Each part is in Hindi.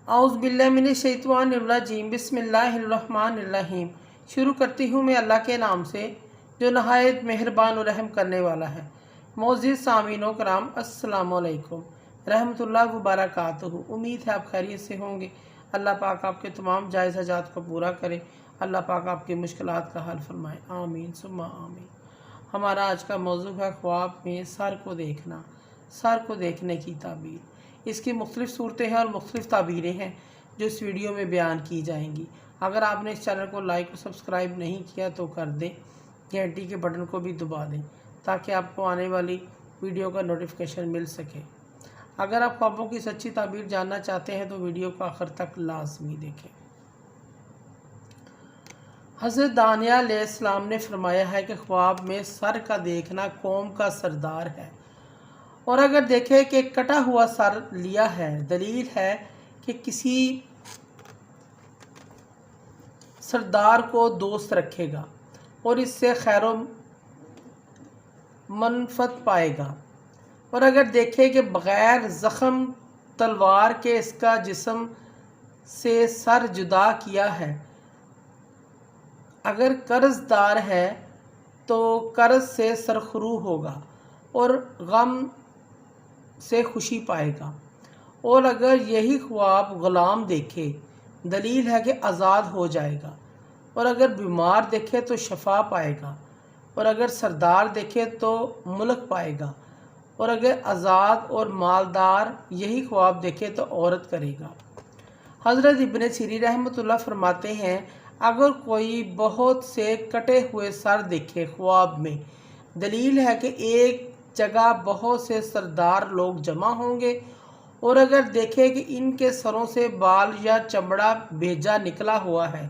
औज़ुबिल्लाहिमिनश्शैतानिर्रजीम बिस्मिल्लाहिर्रहमानिर्रहीम। शुरू करती हूँ मैं अल्लाह के नाम से जो नहायत मेहरबान और रहम करने वाला है। मोअज़्ज़िज़ सामीनो कराम अस्सलामु अलैकुम रहमतुल्लाहि व बरकातुहू। उम्मीद है आप खैरियत से होंगे। अल्लाह पाक आपके तमाम जायज़ हजात को पूरा करे। अल्लाह पाक आपकी मुश्किलात का हल फरमाए। आमीन सुम्मा आमीन। हमारा आज का मौजू है ख्वाब में सर को देखना, सर को देखने की ताबीर। इसकी मुख्तलिफ़ सूरतें हैं और मुख्तलिफ़ ताबीरें हैं जो इस वीडियो में बयान की जाएंगी। अगर आपने इस चैनल को लाइक और सब्सक्राइब नहीं किया तो कर दें, घंटी के बटन को भी दबा दें ताकि आपको आने वाली वीडियो का नोटिफिकेशन मिल सके। अगर आप ख्वाबों की सच्ची ताबीर जानना चाहते हैं तो वीडियो को आखिर तक लाजमी देखें। हज़रत दानिया अलैहिस्सलाम ने फरमाया है कि ख्वाब में सर का देखना कौम का सरदार है, और अगर देखें कि कटा हुआ सर लिया है, दलील है कि किसी सरदार को दोस्त रखेगा और इससे खैर मनफत पाएगा। और अगर देखें कि बग़ैर ज़ख़म तलवार के इसका जिस्म से सर जुदा किया है, अगर कर्ज़दार है तो कर्ज़ से सरखरू होगा और गम से खुशी पाएगा। और अगर यही ख्वाब ग़ुलाम देखे, दलील है कि आज़ाद हो जाएगा। और अगर बीमार देखे तो शफा पाएगा। और अगर सरदार देखे तो मुल्क पाएगा। और अगर आज़ाद और मालदार यही ख्वाब देखे तो औरत करेगा। हज़रत इब्न सीरीन रहमतुल्लाह फरमाते हैं, अगर कोई बहुत से कटे हुए सर देखे ख्वाब में, दलील है कि एक जगह बहुत से सरदार लोग जमा होंगे। और अगर देखे कि इनके सरों से बाल या चमड़ा भेजा निकला हुआ है,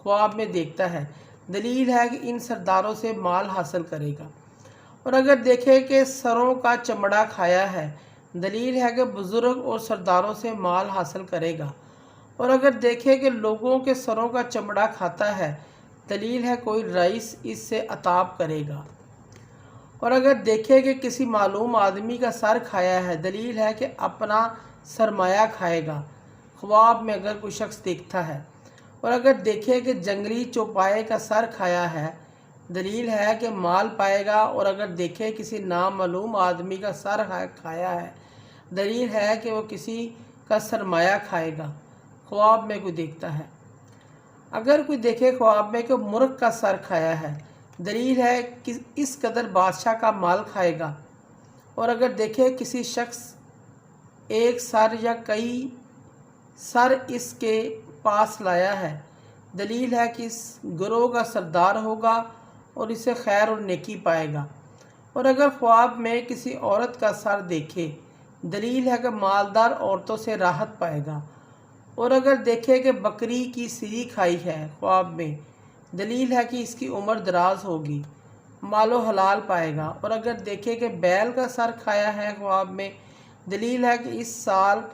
ख्वाब में देखता है, दलील है कि इन सरदारों से माल हासिल करेगा। और अगर देखे कि सरों का चमड़ा खाया है, दलील है कि बुज़ुर्ग और सरदारों से माल हासिल करेगा। और अगर देखे कि लोगों के सरों का चमड़ा खाता है, दलील है कोई रईस इससे अताब करेगा। और अगर देखे कि किसी मालूम आदमी का सर खाया है, दलील है कि अपना सरमाया खाएगा, ख्वाब में अगर कोई शख्स देखता है। और अगर देखे कि जंगली चौपाए का सर खाया है, दलील है कि माल पाएगा। और अगर देखे किसी नामालूम आदमी का सर खाया है, दलील है कि वो किसी का सरमाया खाएगा, ख्वाब में कोई देखता है। अगर कोई देखे ख्वाब में कि मुर्ग का सर खाया है, दलील है कि इस कदर बादशाह का माल खाएगा। और अगर देखे किसी शख्स एक सर या कई सर इसके पास लाया है, दलील है कि इस गिरोह का सरदार होगा और इसे खैर और नेकी पाएगा। और अगर ख्वाब में किसी औरत का सर देखे, दलील है कि मालदार औरतों से राहत पाएगा। और अगर देखे कि बकरी की सिरी खाई है ख्वाब में, दलील है कि इसकी उम्र दराज होगी, मालो हलाल पाएगा। और अगर देखे कि बैल का सर खाया है ख्वाब में, दलील है कि इस साल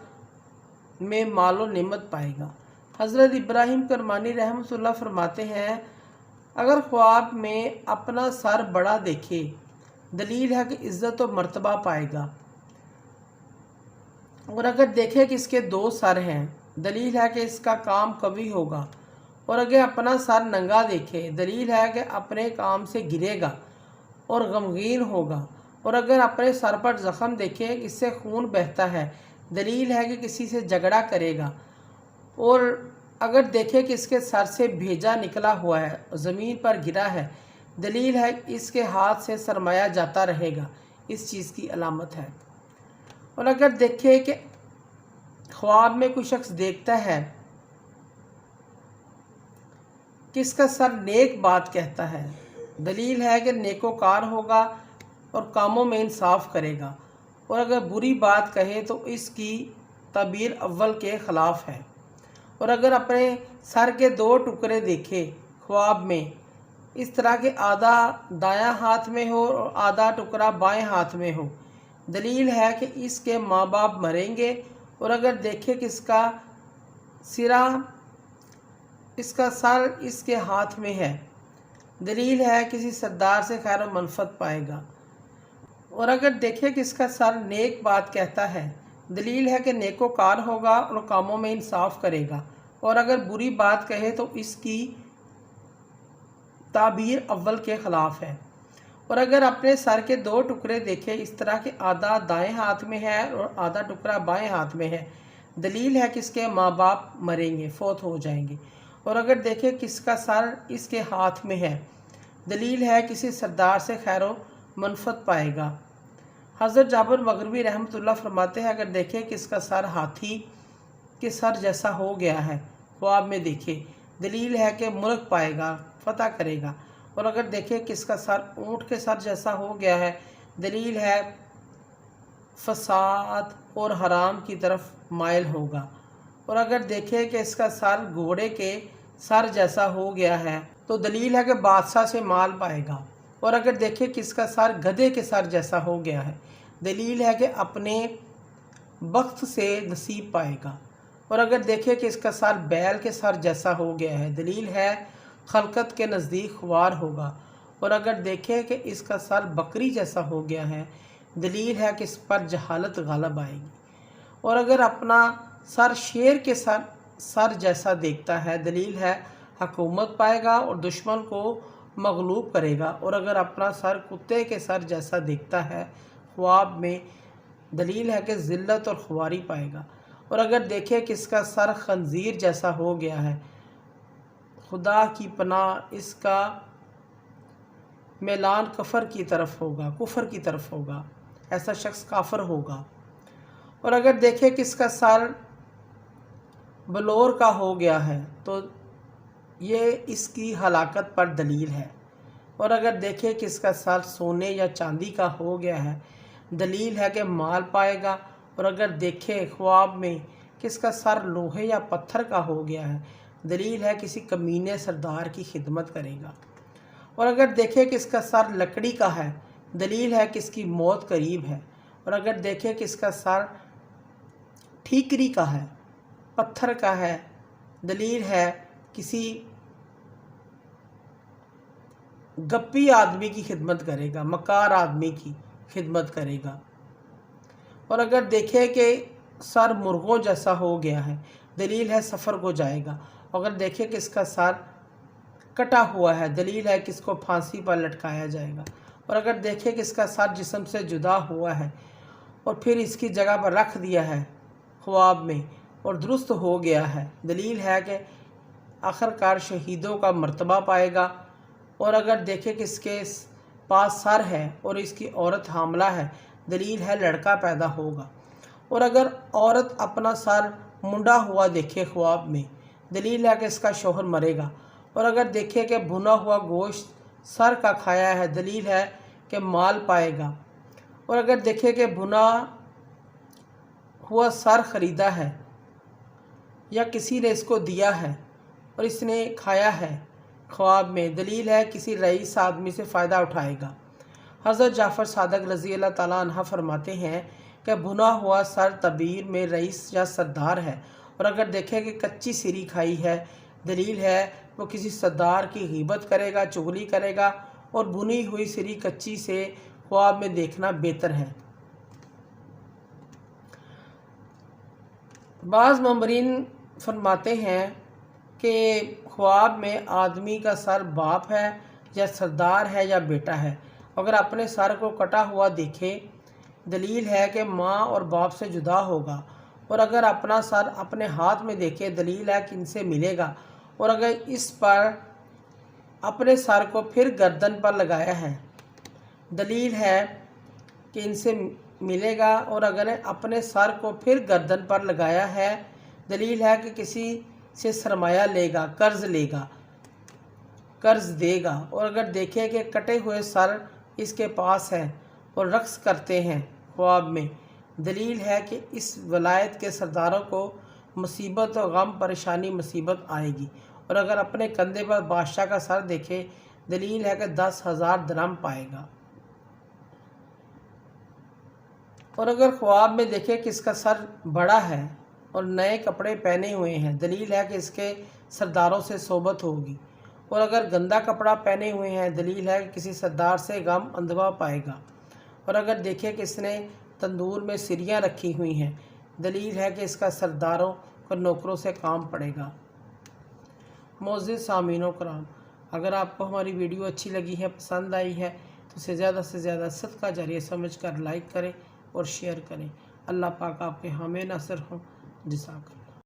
में मालो निमत पाएगा। हज़रत इब्राहिम करमानी रहमतुल्लाह फरमाते हैं, अगर ख्वाब में अपना सर बड़ा देखे, दलील है कि इज़्ज़त व मर्तबा पाएगा। और अगर देखे कि इसके दो सर हैं, दलील है कि इसका काम कवी होगा। और अगर अपना सर नंगा देखे, दलील है कि अपने काम से गिरेगा और गमगीन होगा। और अगर अपने सर पर ज़ख़म देखे, इससे खून बहता है, दलील है कि किसी से झगड़ा करेगा। और अगर देखे कि इसके सर से भेजा निकला हुआ है, ज़मीन पर गिरा है, दलील है इसके हाथ से सरमाया जाता रहेगा, इस चीज़ की अलामत है। और अगर देखे कि ख्वाब में कोई शख्स देखता है कि इसका सर नेक बात कहता है, दलील है कि नेकोकार होगा और कामों में इंसाफ करेगा। और अगर बुरी बात कहे तो इसकी तबीर अव्वल के ख़िलाफ़ है। और अगर अपने सर के दो टुकड़े देखे ख्वाब में, इस तरह के आधा दायां हाथ में हो और आधा टुकड़ा बाएं हाथ में हो, दलील है कि इसके माँ बाप मरेंगे। और अगर देखे कि इसका सर इसके हाथ में है, दलील है किसी सरदार से खैर व मनफत पाएगा। और अगर देखे कि इसका सर नेक बात कहता है, दलील है कि नेकोकार होगा और कामों में इंसाफ करेगा। और अगर बुरी बात कहे तो इसकी ताबीर अव्वल के ख़िलाफ़ है। और अगर अपने सर के 2 टुकड़े देखे इस तरह के आधा दाएं हाथ में है और आधा टुकड़ा बाएं हाथ में है, दलील है कि इसके माँ बाप मरेंगे, फोत हो जाएंगे। और अगर देखे किसका सर इसके हाथ में है, दलील है किसी सरदार से खैरो मनफत पाएगा। हज़रत जाबिर मगरबी रहमतुल्लाह फरमाते हैं, अगर देखे किसका सर हाथी के सर जैसा हो गया है, ख्वाब में देखे, दलील है कि मुल्क पाएगा, फतह करेगा। और अगर देखे किसका सर ऊँट के सर जैसा हो गया है, दलील है फसाद और हराम की तरफ माइल होगा। और अगर देखे कि इसका सर घोड़े के सर जैसा हो गया है, तो दलील है कि बादशाह से माल पाएगा। और अगर देखे किसका सर गधे के सर जैसा हो गया है, दलील है कि अपने बख्त से नसीब पाएगा। और अगर देखे कि इसका सर बैल के सर जैसा हो गया है, दलील है खलकत के नज़दीक ख्वार होगा। और अगर देखे कि इसका सर बकरी जैसा हो गया है, दलील है कि इस पर जहालत गालब आएगी। और अगर अपना सर शेर के सर जैसा देखता है, दलील है हुकूमत पाएगा और दुश्मन को मगलूब करेगा। और अगर अपना सर कुत्ते के सर जैसा देखता है ख्वाब में, दलील है कि ज़िल्लत और ख्वारी पाएगा। और अगर देखे कि इसका सर खंजीर जैसा हो गया है, खुदा की पनाह इसका मैलान कुफर की तरफ होगा, ऐसा शख्स काफर होगा। और अगर देखे कि इसका सर बलोर का हो गया है, तो ये इसकी हलाकत पर दलील है। और अगर देखे कि इसका सर सोने या चांदी का हो गया है, दलील है कि माल पाएगा। और अगर देखे ख्वाब में कि इसका सर लोहे या पत्थर का हो गया है, दलील है किसी कमीने सरदार की खिदमत करेगा। और अगर देखे कि इसका सर लकड़ी का है, दलील है कि इसकी मौत करीब है। और अगर देखे कि इसका सर ठीकरी का है, पत्थर का है, दलील है किसी गप्पी आदमी की खिदमत करेगा, मकार आदमी की खिदमत करेगा। और अगर देखे कि सर मुर्गों जैसा हो गया है, दलील है सफ़र को जाएगा। अगर देखे कि इसका सर कटा हुआ है, दलील है कि इसको फांसी पर लटकाया जाएगा। और अगर देखे कि इसका सर जिस्म से जुदा हुआ है और फिर इसकी जगह पर रख दिया है ख्वाब में और दुरुस्त हो गया है, दलील है कि आखिरकार शहीदों का मर्तबा पाएगा। और अगर देखे कि इसके पास सर है और इसकी औरत हामला है, दलील है लड़का पैदा होगा। और अगर औरत अपना सर मुंडा हुआ देखे ख्वाब में, दलील है कि इसका शोहर मरेगा। और अगर देखे कि भुना हुआ गोश्त सर का खाया है, दलील है कि माल पाएगा। और अगर देखे कि भुना हुआ सर ख़रीदा है या किसी ने इसको दिया है और इसने खाया है ख्वाब में, दलील है किसी रईस आदमी से फ़ायदा उठाएगा। हज़रत जाफ़र सादक रज़ी अल्लाह ताला अन्हा फरमाते हैं कि भुना हुआ सर तबीर में रईस या सरदार है। और अगर देखे कि कच्ची सिरी खाई है, दलील है वो किसी सरदार की ग़ीबत करेगा, चुगली करेगा। और भुनी हुई सिरी कच्ची से ख्वाब में देखना बेहतर है। बाज़ मम्बरीन फरमाते हैं कि ख्वाब में आदमी का सर बाप है या सरदार है या बेटा है, अगर अपने सर को कटा हुआ देखे, दलील है कि माँ और बाप से जुदा होगा। और अगर अपना सर अपने हाथ में देखे, दलील है कि इनसे मिलेगा। और अगर इस पर अपने सर को फिर गर्दन पर लगाया है, दलील है कि इनसे मिलेगा। और अगर अपने सर को फिर गर्दन पर लगाया है, दलील है कि किसी से सरमाया लेगा, कर्ज देगा। और अगर देखे कि कटे हुए सर इसके पास है और रक्स करते हैं ख्वाब में, दलील है कि इस वलायत के सरदारों को मुसीबत और गम परेशानी मुसीबत आएगी। और अगर अपने कंधे पर बादशाह का सर देखे, दलील है कि 10,000 दिरहम पाएगा। और अगर ख्वाब में देखे कि इसका सर बड़ा है और नए कपड़े पहने हुए हैं, दलील है कि इसके सरदारों से सोबत होगी। और अगर गंदा कपड़ा पहने हुए हैं, दलील है कि किसी सरदार से गम अंदवा पाएगा। और अगर देखे कि इसने तंदूर में सिरियाँ रखी हुई हैं, दलील है कि इसका सरदारों और नौकरों से काम पड़ेगा। मोअज़्ज़िज़ सामीन कराम, अगर आपको हमारी वीडियो अच्छी लगी है, पसंद आई है, तो उसे ज़्यादा से ज़्यादा सदका जारिया समझकर लाइक करें और शेयर करें। अल्लाह पाक आपके हामी नासर हों। जज़ाकल्लाह।